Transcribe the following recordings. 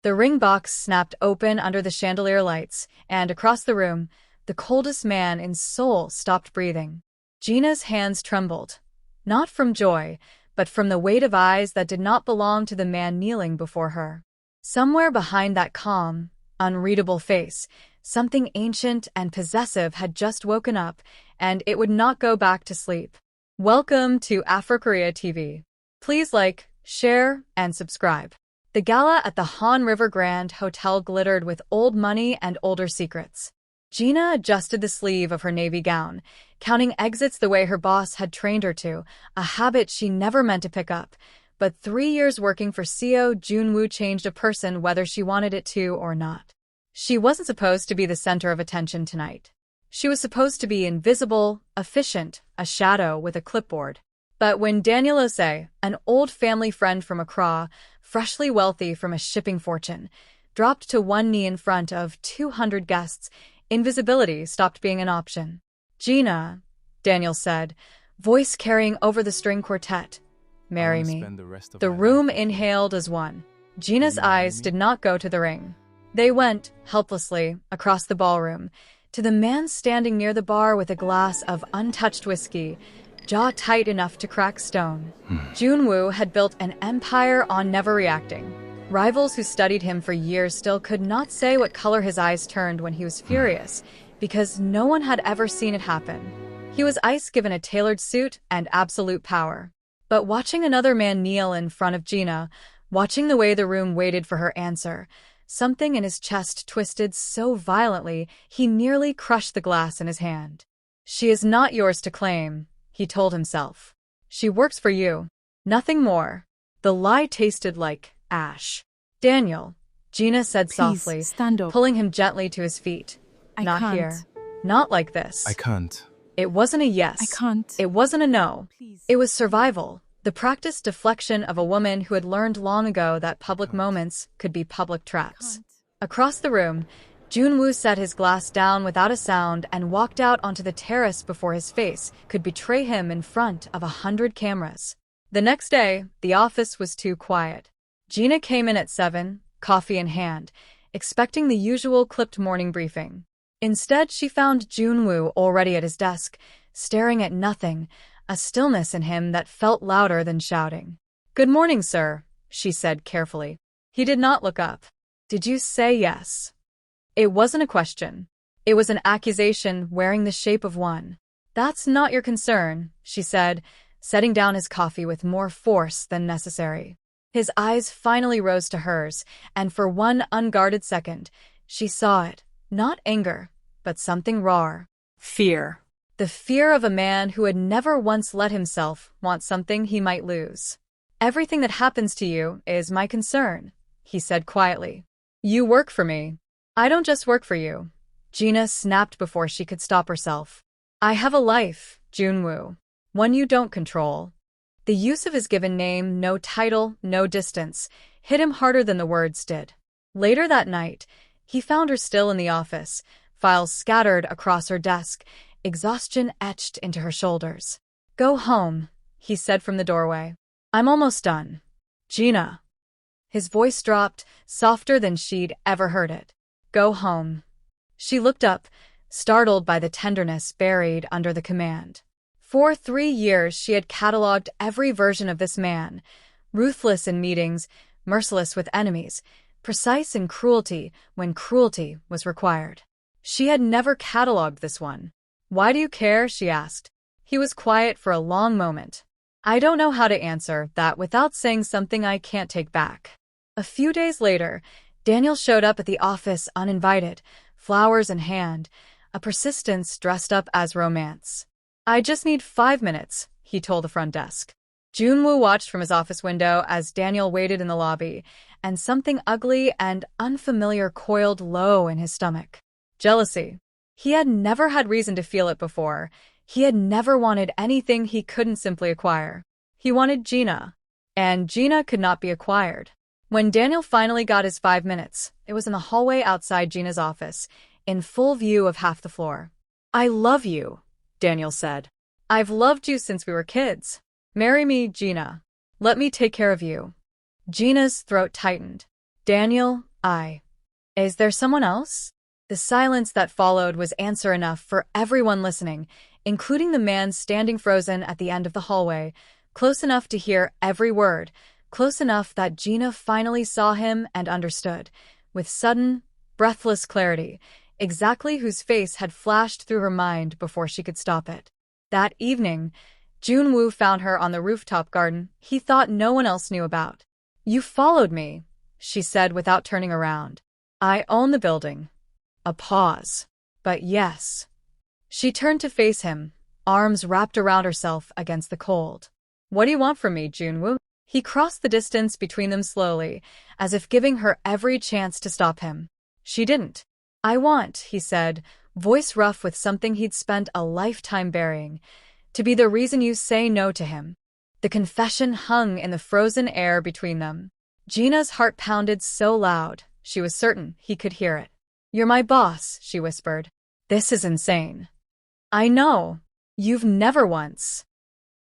The ring box snapped open under the chandelier lights, and across the room, the coldest man in Seoul stopped breathing. Gina's hands trembled, not from joy, but from the weight of eyes that did not belong to the man kneeling before her. Somewhere behind that calm, unreadable face, something ancient and possessive had just woken up, and it would not go back to sleep. Welcome to Afro-Korea TV. Please like, share, and subscribe. The gala at the Han River Grand Hotel glittered with old money and older secrets. Gina adjusted the sleeve of her navy gown, counting exits the way her boss had trained her to, a habit she never meant to pick up. But 3 years working for CEO Jun-woo changed a person whether she wanted it to or not. She wasn't supposed to be the center of attention tonight. She was supposed to be invisible, efficient, a shadow with a clipboard. But when Daniel Osei, an old family friend from Accra, freshly wealthy from a shipping fortune, dropped to one knee in front of 200 guests, invisibility stopped being an option. "Gina," Daniel said, voice carrying over the string quartet, "marry me." The room inhaled as one. Gina's eyes did not go to the ring. They went, helplessly, across the ballroom, to the man standing near the bar with a glass of untouched whiskey, jaw tight enough to crack stone. Jun-woo had built an empire on never reacting. Rivals who studied him for years still could not say what color his eyes turned when he was furious, because no one had ever seen it happen. He was ice given a tailored suit and absolute power. But watching another man kneel in front of Gina, watching the way the room waited for her answer, something in his chest twisted so violently he nearly crushed the glass in his hand. "She is not yours to claim," he told himself. "She works for you. Nothing more." The lie tasted like ash. "Daniel," Gina said softly, Please, stand up. pulling him gently to his feet. I "Not can't. here. Not like this." I can't. It wasn't a yes. I can't. It wasn't a no. Please. It was survival, the practiced deflection of a woman who had learned long ago that public moments could be public traps. Can't. Across the room, Jun-woo set his glass down without a sound and walked out onto the terrace before his face could betray him in front of 100 cameras. The next day, the office was too quiet. Gina came in at 7, coffee in hand, expecting the usual clipped morning briefing. Instead, she found Jun-woo already at his desk, staring at nothing, a stillness in him that felt louder than shouting. "Good morning, sir," she said carefully. He did not look up. "Did you say yes?" It wasn't a question. It was an accusation wearing the shape of one. "That's not your concern," she said, setting down his coffee with more force than necessary. His eyes finally rose to hers, and for one unguarded second, she saw it. Not anger, but something rawer. Fear. The fear of a man who had never once let himself want something he might lose. "Everything that happens to you is my concern," he said quietly. "You work for me. I don't just work for you." Gina snapped before she could stop herself. "I have a life, Jun-woo. One you don't control." The use of his given name, no title, no distance, hit him harder than the words did. Later that night, he found her still in the office, files scattered across her desk, exhaustion etched into her shoulders. "Go home," he said from the doorway. "I'm almost done." "Gina." His voice dropped, softer than she'd ever heard it. "Go home." She looked up, startled by the tenderness buried under the command. For 3 years she had catalogued every version of this man, ruthless in meetings, merciless with enemies, precise in cruelty when cruelty was required. She had never catalogued this one. "Why do you care?" she asked. He was quiet for a long moment. "I don't know how to answer that without saying something I can't take back." A few days later, Daniel showed up at the office uninvited, flowers in hand, a persistence dressed up as romance. "I just need 5 minutes," he told the front desk. Jun-woo watched from his office window as Daniel waited in the lobby, and something ugly and unfamiliar coiled low in his stomach. Jealousy. He had never had reason to feel it before. He had never wanted anything he couldn't simply acquire. He wanted Gina, and Gina could not be acquired. When Daniel finally got his 5 minutes, it was in the hallway outside Gina's office, in full view of half the floor. "I love you," Daniel said. "I've loved you since we were kids. Marry me, Gina. Let me take care of you." Gina's throat tightened. "Daniel, Is there someone else? The silence that followed was answer enough for everyone listening, including the man standing frozen at the end of the hallway, close enough to hear every word, close enough that Gina finally saw him and understood, with sudden, breathless clarity, exactly whose face had flashed through her mind before she could stop it. That evening, Junwoo found her on the rooftop garden he thought no one else knew about. "You followed me," she said without turning around. "I own the building." A pause. "But yes." She turned to face him, arms wrapped around herself against the cold. "What do you want from me, Junwoo?" He crossed the distance between them slowly, as if giving her every chance to stop him. She didn't. "I want," he said, voice rough with something he'd spent a lifetime burying, "to be the reason you say no to him." The confession hung in the frozen air between them. Gina's heart pounded so loud, she was certain he could hear it. "You're my boss," she whispered. "This is insane." "I know. You've never once."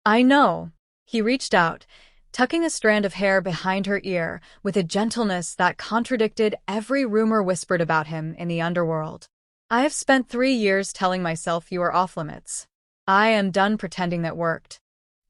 "I know." He reached out, tucking a strand of hair behind her ear with a gentleness that contradicted every rumor whispered about him in the underworld. "I have spent 3 years telling myself you are off-limits. I am done pretending that worked."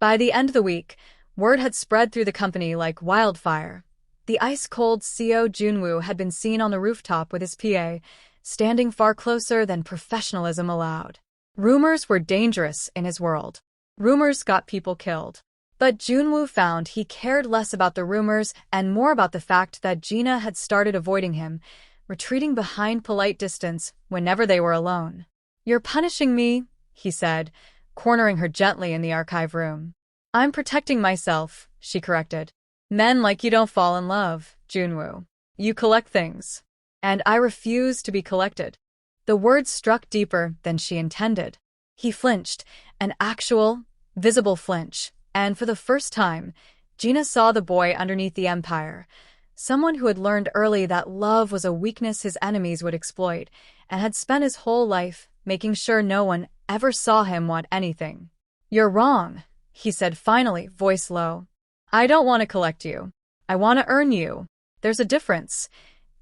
By the end of the week, word had spread through the company like wildfire. The ice-cold CO Junwoo had been seen on the rooftop with his PA, standing far closer than professionalism allowed. Rumors were dangerous in his world. Rumors got people killed. But Junwoo found he cared less about the rumors and more about the fact that Gina had started avoiding him, retreating behind polite distance whenever they were alone. "You're punishing me," he said, cornering her gently in the archive room. "I'm protecting myself," she corrected. "Men like you don't fall in love, Junwoo. You collect things. And I refuse to be collected." The words struck deeper than she intended. He flinched, an actual, visible flinch, and for the first time, Gina saw the boy underneath the empire, someone who had learned early that love was a weakness his enemies would exploit, and had spent his whole life making sure no one ever saw him want anything. "You're wrong," he said finally, voice low. "I don't want to collect you. I want to earn you. There's a difference,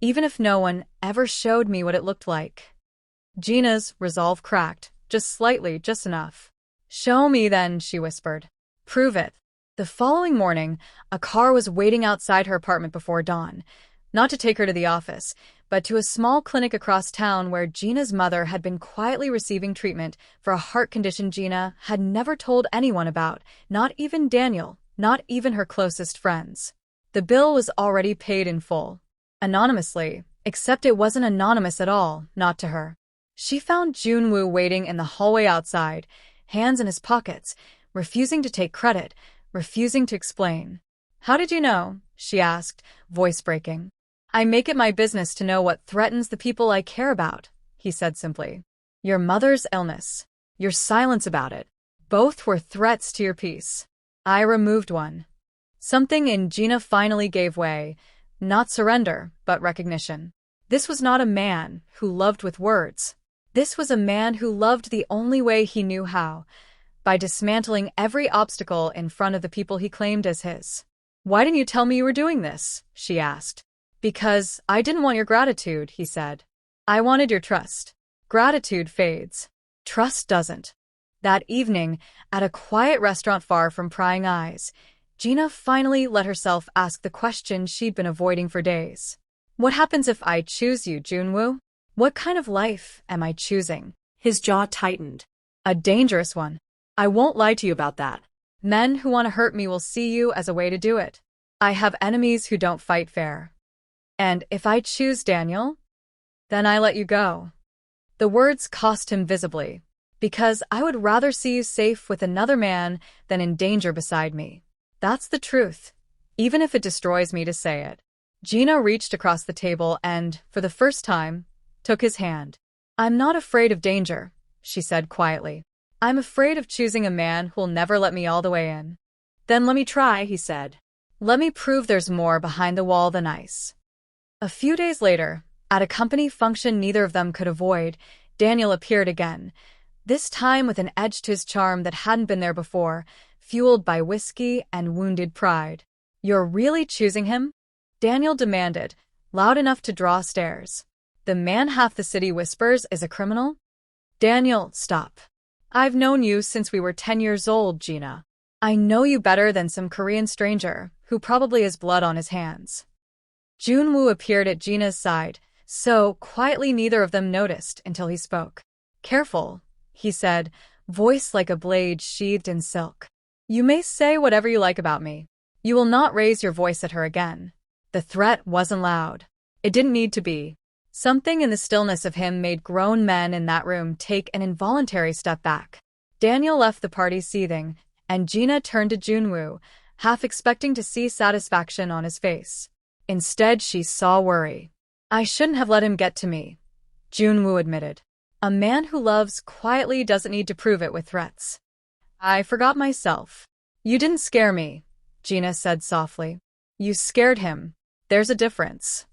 even if no one ever showed me what it looked like." Gina's resolve cracked, just slightly, just enough. "Show me then," she whispered. "Prove it." The following morning, a car was waiting outside her apartment before dawn, not to take her to the office, but to a small clinic across town where Gina's mother had been quietly receiving treatment for a heart condition Gina had never told anyone about, not even Daniel, not even her closest friends. The bill was already paid in full. Anonymously, except it wasn't anonymous at all, not to her. She found Junwoo waiting in the hallway outside, hands in his pockets, refusing to take credit, refusing to explain. "How did you know?" she asked, voice breaking. "I make it my business to know what threatens the people I care about," he said simply. "Your mother's illness. Your silence about it. Both were threats to your peace. I removed one." Something in Gina finally gave way, not surrender, but recognition. This was not a man who loved with words. This was a man who loved the only way he knew how, by dismantling every obstacle in front of the people he claimed as his. "Why didn't you tell me you were doing this?" she asked. "Because I didn't want your gratitude," he said. "I wanted your trust. Gratitude fades. Trust doesn't." That evening, at a quiet restaurant far from prying eyes, Gina finally let herself ask the question she'd been avoiding for days. "What happens if I choose you, Junwoo? What kind of life am I choosing?" His jaw tightened. "A dangerous one. I won't lie to you about that. Men who want to hurt me will see you as a way to do it. I have enemies who don't fight fair. And if I choose Daniel, then I let you go." The words cost him visibly. "Because I would rather see you safe with another man than in danger beside me. That's the truth, even if it destroys me to say it." Gina reached across the table and, for the first time, took his hand. "I'm not afraid of danger," she said quietly. "I'm afraid of choosing a man who'll never let me all the way in." "Then let me try," he said. "Let me prove there's more behind the wall than ice." A few days later, at a company function neither of them could avoid, Daniel appeared again, this time with an edge to his charm that hadn't been there before, fueled by whiskey and wounded pride. "You're really choosing him?" Daniel demanded, loud enough to draw stares. The man half the city whispers is a criminal? Daniel, stop. I've known you since we were 10 years old, Gina. I know you better than some Korean stranger who probably has blood on his hands. Junwoo appeared at Gina's side, so quietly neither of them noticed until he spoke. Careful, he said, voice like a blade sheathed in silk. You may say whatever you like about me. You will not raise your voice at her again. The threat wasn't loud. It didn't need to be. Something in the stillness of him made grown men in that room take an involuntary step back. Daniel left the party seething, and Gina turned to Junwoo, half expecting to see satisfaction on his face. Instead, she saw worry. I shouldn't have let him get to me, Junwoo admitted. A man who loves quietly doesn't need to prove it with threats. I forgot myself. You didn't scare me, Gina said softly. You scared him. There's a difference.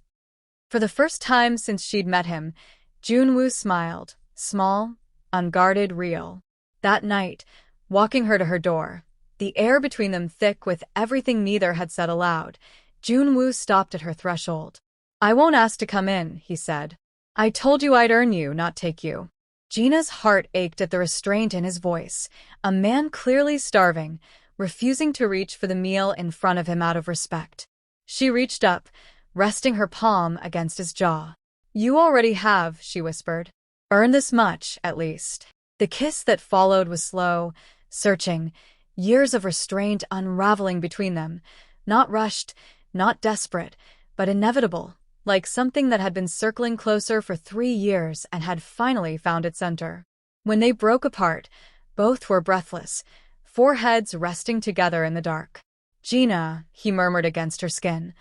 For the first time since she'd met him, Junwoo smiled, small, unguarded, real. That night, walking her to her door, the air between them thick with everything neither had said aloud, Junwoo stopped at her threshold. I won't ask to come in, he said. I told you I'd earn you, not take you. Gina's heart ached at the restraint in his voice, a man clearly starving, refusing to reach for the meal in front of him out of respect. She reached up, resting her palm against his jaw. You already have, she whispered. Earn this much, at least. The kiss that followed was slow, searching, years of restraint unraveling between them, not rushed, not desperate, but inevitable, like something that had been circling closer for 3 years and had finally found its center. When they broke apart, both were breathless, foreheads resting together in the dark. Gina, he murmured against her skin,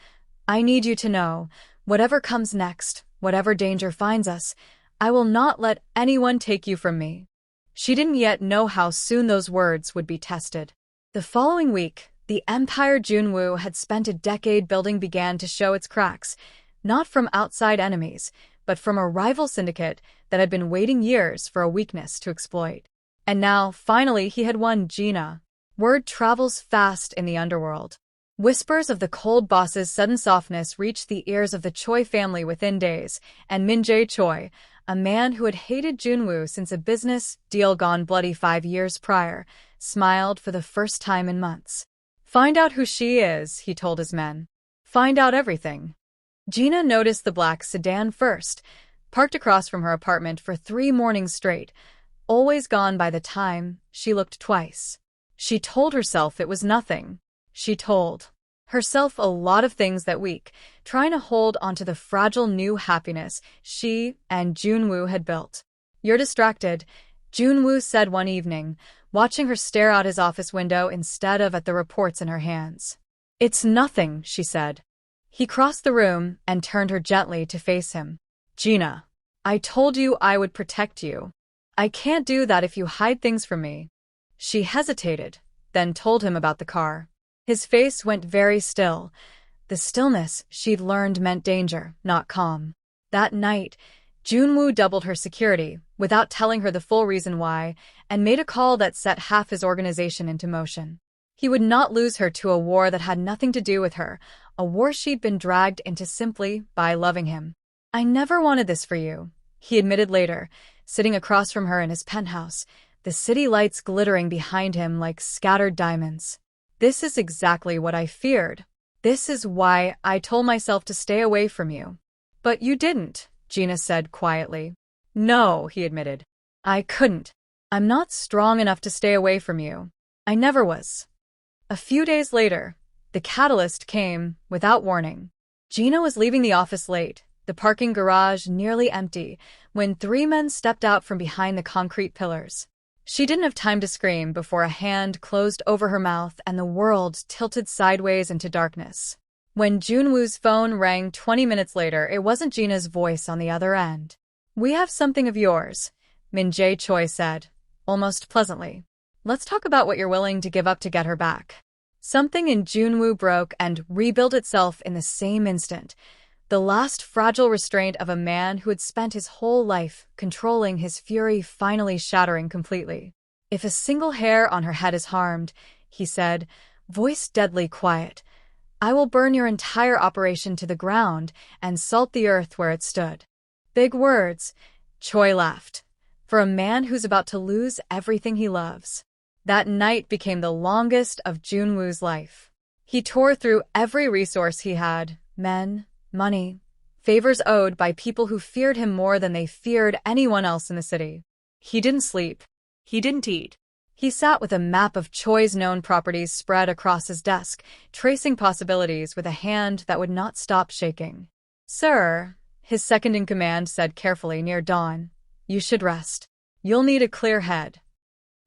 I need you to know, whatever comes next, whatever danger finds us, I will not let anyone take you from me. She didn't yet know how soon those words would be tested. The following week, the empire Junwoo had spent a decade building began to show its cracks, not from outside enemies, but from a rival syndicate that had been waiting years for a weakness to exploit. And now, finally, he had won Gina. Word travels fast in the underworld. Whispers of the cold boss's sudden softness reached the ears of the Choi family within days, and Min-jae Choi, a man who had hated Junwoo since a business deal gone bloody 5 years prior, smiled for the first time in months. Find out who she is, he told his men. Find out everything. Gina noticed the black sedan first, parked across from her apartment for 3 mornings straight, always gone by the time she looked twice. She told herself it was nothing. She told herself a lot of things that week, trying to hold onto the fragile new happiness she and Junwoo had built. You're distracted, Junwoo said one evening, watching her stare out his office window instead of at the reports in her hands. It's nothing, she said. He crossed the room and turned her gently to face him. Gina, I told you I would protect you. I can't do that if you hide things from me. She hesitated, then told him about the car. His face went very still. The stillness she'd learned meant danger, not calm. That night, Junwoo doubled her security, without telling her the full reason why, and made a call that set half his organization into motion. He would not lose her to a war that had nothing to do with her, a war she'd been dragged into simply by loving him. I never wanted this for you, he admitted later, sitting across from her in his penthouse, the city lights glittering behind him like scattered diamonds. This is exactly what I feared. This is why I told myself to stay away from you. But you didn't, Gina said quietly. No, he admitted. I couldn't. I'm not strong enough to stay away from you. I never was. A few days later, the catalyst came without warning. Gina was leaving the office late, the parking garage nearly empty, when 3 men stepped out from behind the concrete pillars. She didn't have time to scream before a hand closed over her mouth and the world tilted sideways into darkness. When Junwoo's phone rang 20 minutes later, it wasn't Gina's voice on the other end. We have something of yours, Min-jae Choi said, almost pleasantly. Let's talk about what you're willing to give up to get her back. Something in Junwoo broke and rebuilt itself in the same instant. The last fragile restraint of a man who had spent his whole life controlling his fury finally shattering completely. If a single hair on her head is harmed, he said, voice deadly quiet, I will burn your entire operation to the ground and salt the earth where it stood. Big words, Choi laughed. For a man who's about to lose everything he loves. That night became the longest of Junwoo's life. He tore through every resource he had, men, money, favors owed by people who feared him more than they feared anyone else in the city. He didn't sleep. He didn't eat. He sat with a map of Choi's known properties spread across his desk, tracing possibilities with a hand that would not stop shaking. Sir, his second-in-command said carefully near dawn, you should rest. You'll need a clear head.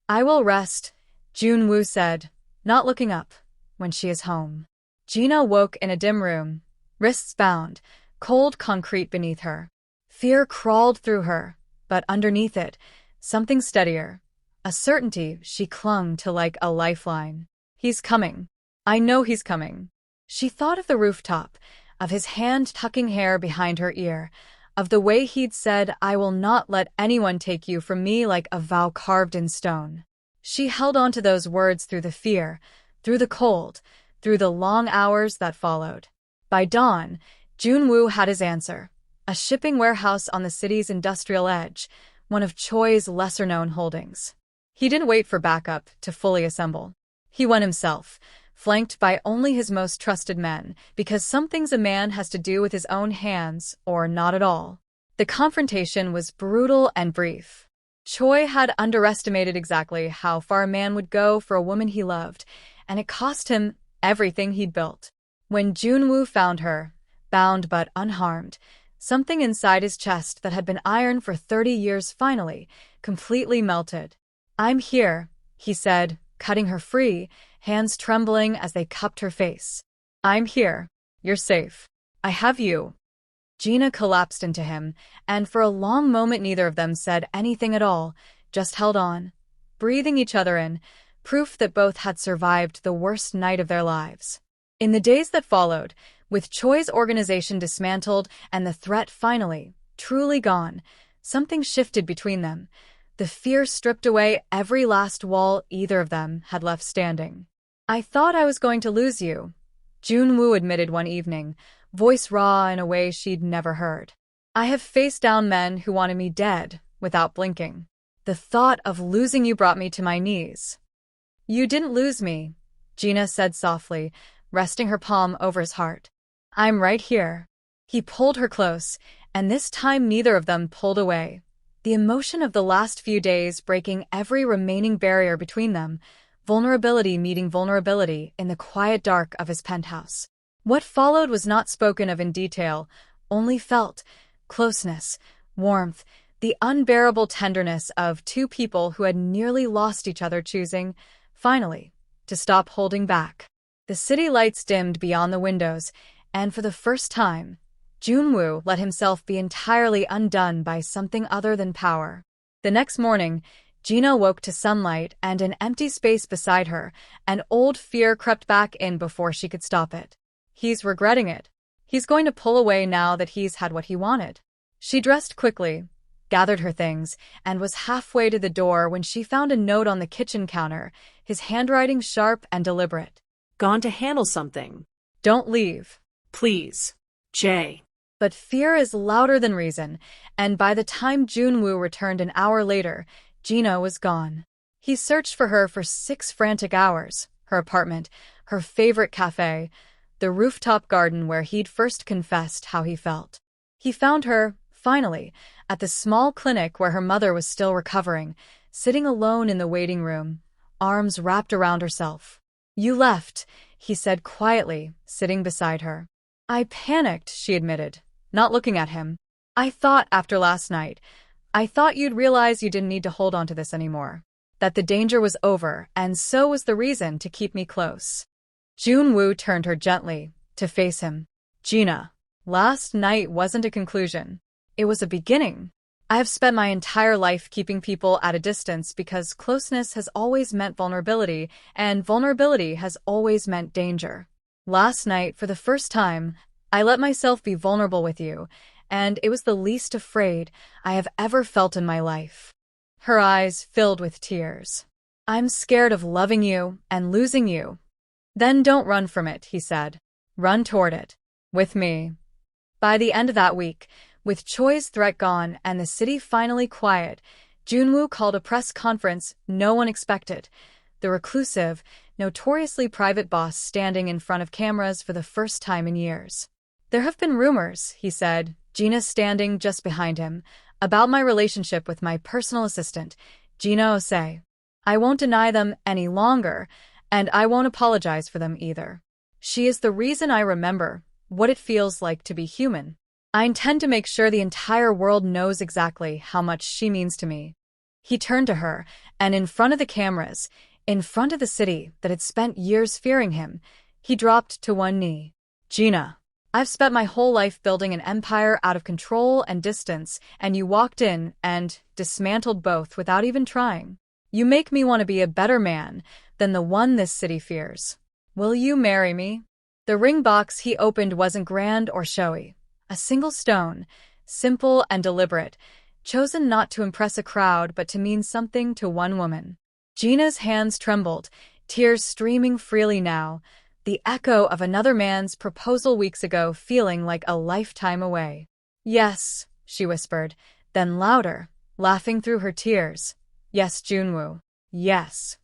I will rest, Junwoo said, not looking up, when she is home. Gina woke in a dim room, wrists bound, cold concrete beneath her. Fear crawled through her, but underneath it, something steadier. A certainty she clung to like a lifeline. He's coming. I know he's coming. She thought of the rooftop, of his hand tucking hair behind her ear, of the way he'd said, I will not let anyone take you from me, like a vow carved in stone. She held on to those words through the fear, through the cold, through the long hours that followed. By dawn, Junwoo had his answer. A shipping warehouse on the city's industrial edge, one of Choi's lesser-known holdings. He didn't wait for backup to fully assemble. He went himself, flanked by only his most trusted men, because some things a man has to do with his own hands, or not at all. The confrontation was brutal and brief. Choi had underestimated exactly how far a man would go for a woman he loved, and it cost him everything he'd built. When Junwoo found her, bound but unharmed, something inside his chest that had been iron for 30 years finally, completely melted. I'm here, he said, cutting her free, hands trembling as they cupped her face. I'm here. You're safe. I have you. Gina collapsed into him, and for a long moment neither of them said anything at all, just held on, breathing each other in, proof that both had survived the worst night of their lives. In the days that followed, with Choi's organization dismantled and the threat finally, truly gone, something shifted between them. The fear stripped away every last wall either of them had left standing. I thought I was going to lose you, Junwoo admitted one evening, voice raw in a way she'd never heard. I have faced down men who wanted me dead, without blinking. The thought of losing you brought me to my knees. You didn't lose me, Gina said softly, resting her palm over his heart. I'm right here. He pulled her close, and this time neither of them pulled away. The emotion of the last few days breaking every remaining barrier between them, vulnerability meeting vulnerability in the quiet dark of his penthouse. What followed was not spoken of in detail, only felt: closeness, warmth, the unbearable tenderness of two people who had nearly lost each other choosing, finally, to stop holding back. The city lights dimmed beyond the windows, and for the first time, Junwoo let himself be entirely undone by something other than power. The next morning, Gina woke to sunlight and an empty space beside her, and old fear crept back in before she could stop it. He's regretting it. He's going to pull away now that he's had what he wanted. She dressed quickly, gathered her things, and was halfway to the door when she found a note on the kitchen counter, his handwriting sharp and deliberate. Gone to handle something. Don't leave. Please. Jay. But fear is louder than reason, and by the time Junwoo returned an hour later, Gina was gone. He searched for her for 6 frantic hours, her apartment, her favorite cafe, the rooftop garden where he'd first confessed how he felt. He found her, finally, at the small clinic where her mother was still recovering, sitting alone in the waiting room, arms wrapped around herself. You left, he said quietly, sitting beside her. I panicked, she admitted, not looking at him. I thought after last night, I thought you'd realize you didn't need to hold on to this anymore. That the danger was over, and so was the reason to keep me close. Junwoo turned her gently, to face him. Gina, last night wasn't a conclusion. It was a beginning. I have spent my entire life keeping people at a distance because closeness has always meant vulnerability, and vulnerability has always meant danger. Last night, for the first time, I let myself be vulnerable with you, and it was the least afraid I have ever felt in my life. Her eyes filled with tears. I'm scared of loving you and losing you. Then don't run from it, he said. Run toward it. With me. By the end of that week, with Choi's threat gone and the city finally quiet, Junwoo called a press conference no one expected. The reclusive, notoriously private boss standing in front of cameras for the first time in years. There have been rumors, he said, Gina standing just behind him, about my relationship with my personal assistant, Gina Osei. I won't deny them any longer, and I won't apologize for them either. She is the reason I remember what it feels like to be human. I intend to make sure the entire world knows exactly how much she means to me. He turned to her, and in front of the cameras, in front of the city that had spent years fearing him, he dropped to one knee. Gina, I've spent my whole life building an empire out of control and distance, and you walked in and dismantled both without even trying. You make me want to be a better man than the one this city fears. Will you marry me? The ring box he opened wasn't grand or showy. A single stone, simple and deliberate, chosen not to impress a crowd but to mean something to one woman. Gina's hands trembled, tears streaming freely now, the echo of another man's proposal weeks ago feeling like a lifetime away. Yes, she whispered, then louder, laughing through her tears. Yes, Junwoo. Yes.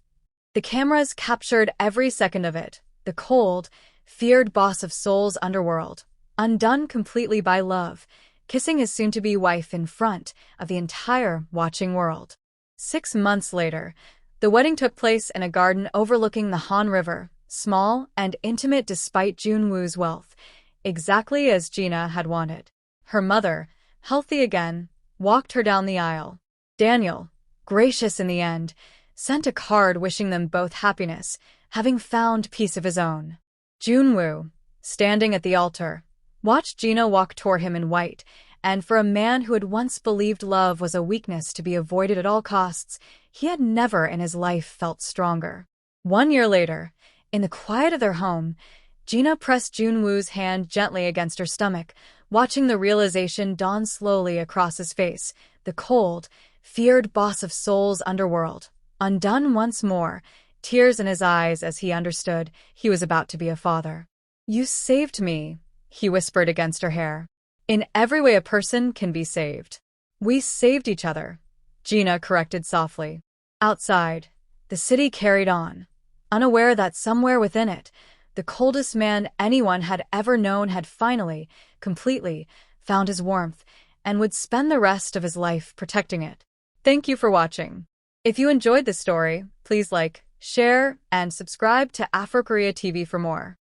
The cameras captured every second of it, the cold, feared boss of Seoul's underworld, undone completely by love, kissing his soon-to-be wife in front of the entire watching world. 6 months later, the wedding took place in a garden overlooking the Han River, small and intimate despite Junwoo's wealth, exactly as Gina had wanted. Her mother, healthy again, walked her down the aisle. Daniel, gracious in the end, sent a card wishing them both happiness, having found peace of his own. Junwoo, standing at the altar, watched Gina walk toward him in white, and for a man who had once believed love was a weakness to be avoided at all costs, he had never in his life felt stronger. 1 year later, in the quiet of their home, Gina pressed Junwoo's hand gently against her stomach, watching the realization dawn slowly across his face, the cold, feared boss of Seoul's underworld, undone once more, tears in his eyes as he understood he was about to be a father. You saved me, he whispered against her hair. In every way a person can be saved. We saved each other, Gina corrected softly. Outside, the city carried on, unaware that somewhere within it, the coldest man anyone had ever known had finally, completely, found his warmth, and would spend the rest of his life protecting it. Thank you for watching. If you enjoyed this story, please like, share, and subscribe to Afro Korea TV for more.